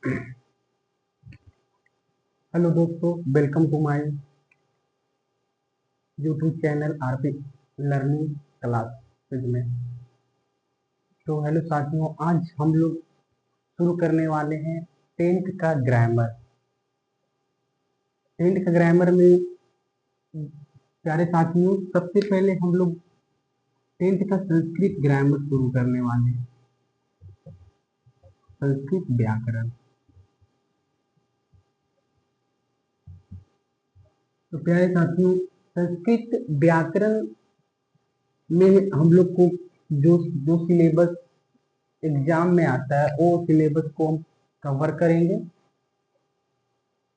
Hello दोस्तों, welcome to my YouTube channel RP learning classes में। तो हेलो साथियों, आज हम लोग शुरू करने वाले हैं टेंथ का ग्रामर। टेंथ का ग्रामर में प्यारे साथियों, सबसे पहले हम लोग टेंथ का संस्कृत ग्रामर शुरू करने वाले हैं। संस्कृत व्याकरण। तो प्यारे साथियों, संस्कृत व्याकरण में हम लोग को जो जो सिलेबस एग्जाम में आता है वो सिलेबस को हम कवर करेंगे।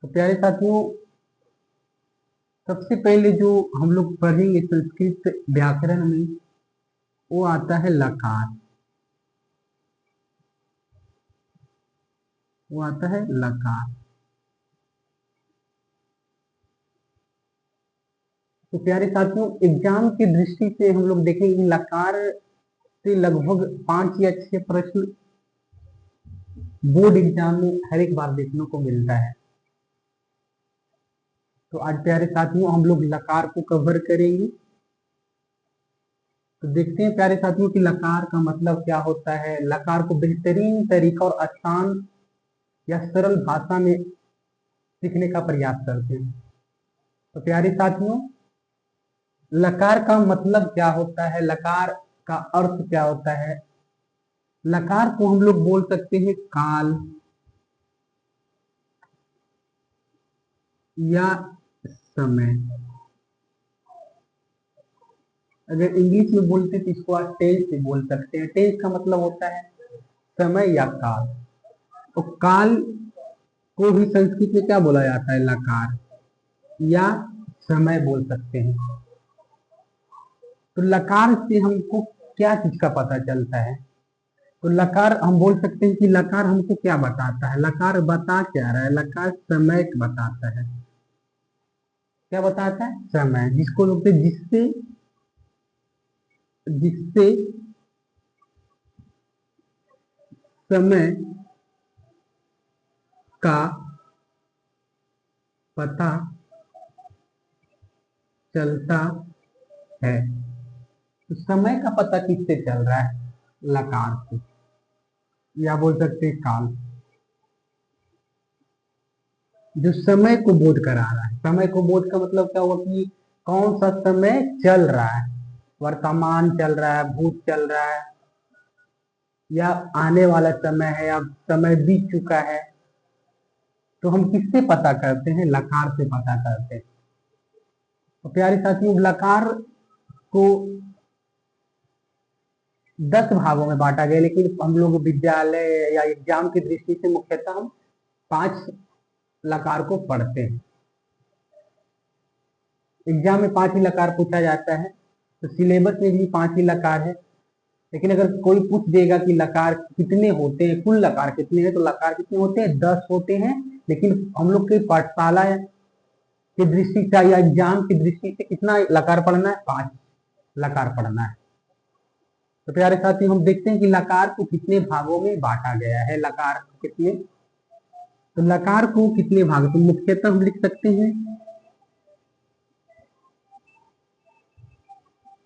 तो प्यारे साथियों, सबसे पहले जो हम लोग पढ़ेंगे संस्कृत व्याकरण में वो आता है लकार। वो आता है लकार। तो प्यारे साथियों, एग्जाम की दृष्टि से हम लोग देखेंगे लकार से लगभग 5 या 6 प्रश्न बोर्ड एग्जाम में हर एक बार देखने को मिलता है। तो आज प्यारे साथियों हम लोग लकार को कवर करेंगे। तो देखते हैं प्यारे साथियों कि लकार का मतलब क्या होता है। लकार को बेहतरीन तरीका और आसान या सरल भाषा में सीखने का प्रयास करते हैं। तो प्यारे साथियों, लकार का मतलब क्या होता है, लकार का अर्थ क्या होता है। लकार को हम लोग बोल सकते हैं काल या समय। अगर इंग्लिश में बोलते तो इसको आप टेंस से बोल सकते हैं। टेंस का मतलब होता है समय या काल। तो काल को भी संस्कृत में क्या बोला जाता है, लकार या समय बोल सकते हैं। तो लकार से हमको क्या चीज का पता चलता है। तो लकार हम बोल सकते हैं कि लकार हमको क्या बताता है। लकार बता क्या रहा है, लकार समय बताता है। क्या बताता है, समय, जिसको बोलते हैं जिससे जिससे समय का पता चलता है। तो समय का पता किससे चल रहा है, लकार से, या बोल सकते हैं काल, जो समय को बोध करा रहा है। समय को बोध का मतलब क्या हुआ कि कौन सा समय चल रहा है, वर्तमान चल रहा है, भूत चल रहा है, या आने वाला समय है, या समय बीत चुका है। तो हम किससे पता करते हैं, लकार से पता करते हैं। तो प्यारे साथियों, लकार को 10 भागों में बांटा गया, लेकिन हम लोग विद्यालय या एग्जाम की दृष्टि से मुख्यतः हम 5 लकार को पढ़ते हैं। एग्जाम में 5 ही लकार पूछा जाता है। तो सिलेबस में भी 5 ही लकार है। लेकिन अगर कोई पूछ देगा कि लकार कितने होते हैं, कुल लकार कितने हैं, तो लकार कितने होते हैं, 10 होते हैं। लेकिन हम लोग की पाठशाला की दृष्टि से या एग्जाम की दृष्टि से कितना लकार पढ़ना है, 5 लकार पढ़ना है। तो प्यारे साथियों, हम देखते हैं कि लकार को कितने भागों में बांटा गया है। लकार कितने, तो लकार को कितने भाग, तो मुख्यतः हम लिख सकते हैं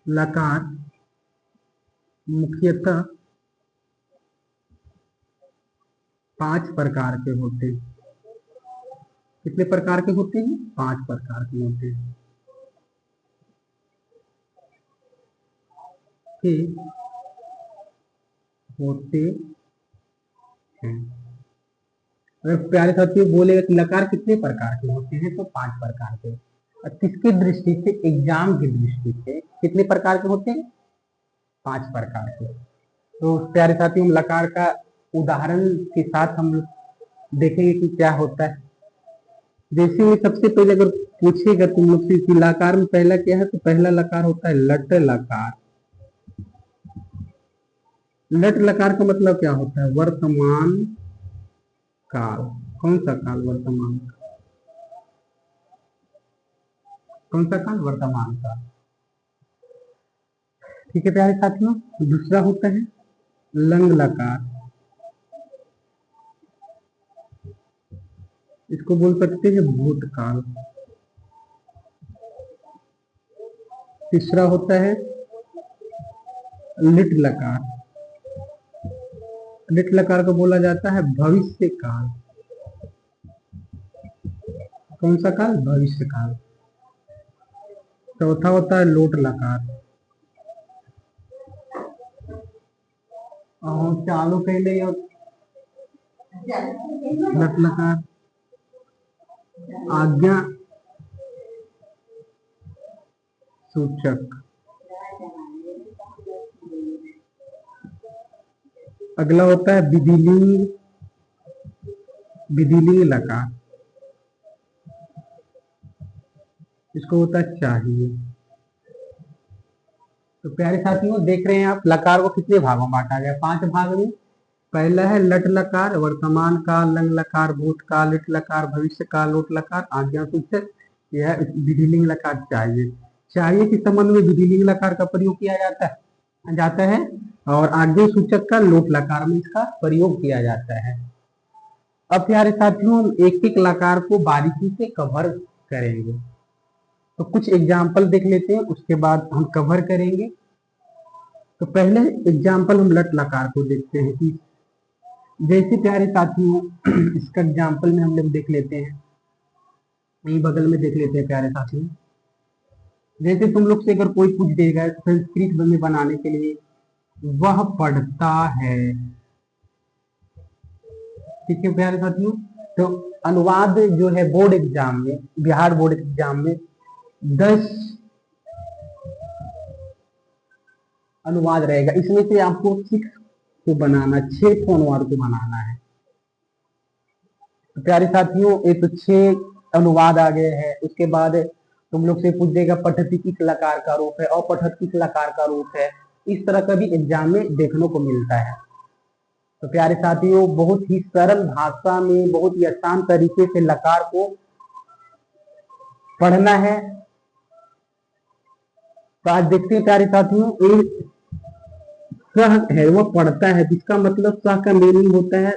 लकार मुख्यतः 5 प्रकार के होते हैं। कितने प्रकार के होते हैं, 5 प्रकार के होते हैं। होते हैं। अगर प्यारे साथियों बोलेगा कि लकार कितने प्रकार के होते हैं, तो 5 प्रकार के। और किसकी दृष्टि से, एग्जाम की दृष्टि से कितने प्रकार के होते हैं, 5 प्रकार के। तो प्यारे साथियों, हम लकार का उदाहरण के साथ हम देखेंगे कि क्या होता है। जैसे में सबसे पहले अगर पूछेगा तुम लोग से कि लकार में पहला क्या है, तो पहला लकार होता है लट लकार। लट लकार का मतलब क्या होता है, वर्तमान काल। कौन सा काल, वर्तमान काल। कौन सा काल, वर्तमान काल। ठीक है प्यारे साथियों। दूसरा होता है लंग लकार। इसको बोल सकते हैं भूतकाल। तीसरा होता है लिट लकार। लिट लकार को बोला जाता है भविष्य काल। कौन सा काल? भविष्य काल। चौथा होता है लोट लकार। और चालू कहले लट लकार। आज्ञा सूचक। अगला होता है विधिलिंग। विधिलिंग लकार। इसको होता है चाहिए। तो प्यारे साथियों, देख रहे हैं आप लकार को कितने भागों में बांटा गया? 5 भाग में। पहला है लट लकार, वर्तमान काल, लंग लकार, भूतकाल, लिट लकार, भविष्य काल, लोट लकार, आज्ञा सूचक। यह है विधिलिंग लकार चाहिए। चाहिए के संबंध में विधिलिंग लकार का प्रयोग किया जाता है और आज्ञा सूचक का लोट लकार में इसका प्रयोग किया जाता है। अब प्यारे साथियों, एक एक लकार को बारीकी से कवर करेंगे। तो कुछ एग्जाम्पल देख लेते हैं, उसके बाद हम कवर करेंगे। तो पहले एग्जाम्पल हम लट लकार को देखते हैं कि जैसे प्यारे साथियों इसका एग्जाम्पल में हम लोग देख लेते हैं, यही बगल में देख लेते हैं प्यारे साथियों। जैसे तुम लोग से अगर कोई पूछ देगा संस्कृत में बनाने के लिए, वह पढ़ता है। ठीक है प्यारे साथियों। तो अनुवाद जो है बोर्ड एग्जाम में, बिहार बोर्ड एग्जाम में 10 अनुवाद रहेगा। इसमें से आपको 6 को बनाना, 6 को अनुवाद को बनाना है। तो प्यारे साथियों, ये तो 6 अनुवाद आ गए हैं। उसके बाद तुम लोग से पूछ देगा पठती किस लकार का रूप है, अपठत किस लकार का रूप है। इस तरह का भी एग्जाम में देखने को मिलता है। तो प्यारे साथियों, बहुत ही सरल भाषा में, बहुत ही आसान तरीके से लकार को पढ़ना है। तो आज देखते हैं प्यारे साथियों, सह है वह पढ़ता है, जिसका मतलब सह का मीनिंग होता है,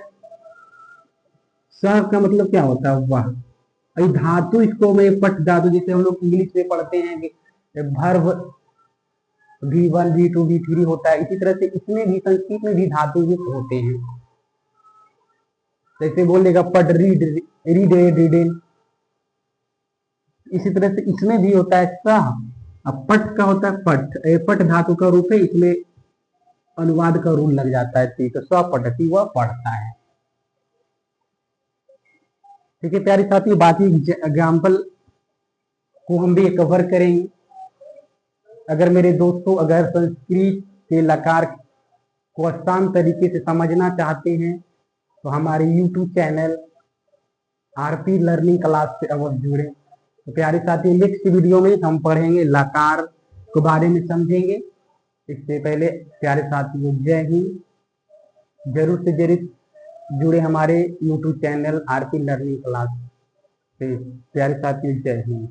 सह का मतलब क्या होता है? वह। धातु, इसको मैं पठ धातु, जैसे हम लोग इंग्लिश में पढ़ते हैं कि वर्ब V1 V2 V3 होता है, इसी तरह से इसमें भी, संस्कृत में भी धातु युक्त होते हैं। जैसे बोलेगा पढ़, रीड, रीडेन। इसी तरह से इसमें भी होता है सह। अब पठ का होता है पठ, पठ धातु का रूप है, इसमें अनुवाद का रूल लग जाता है। तो स्वपठती, वह पढ़ता है। ठीक है प्यारे साथियों, बाकी एग्जाम्पल को हम भी कवर करेंगे। अगर मेरे दोस्तों अगर संस्कृत के लकार को आसान तरीके से समझना चाहते हैं तो हमारे YouTube channel RP learning class से अवश्य जुड़ें। तो प्यारे साथियों, नेक्स्ट वीडियो में हम पढ़ेंगे लकार के बारे में, समझेंगे। इससे पहले प्यारे साथियों, जय हिंद। जरूर से जरूर जुड़े हमारे YouTube channel RP learning class से। प्यारे साथियों, जय हिंद।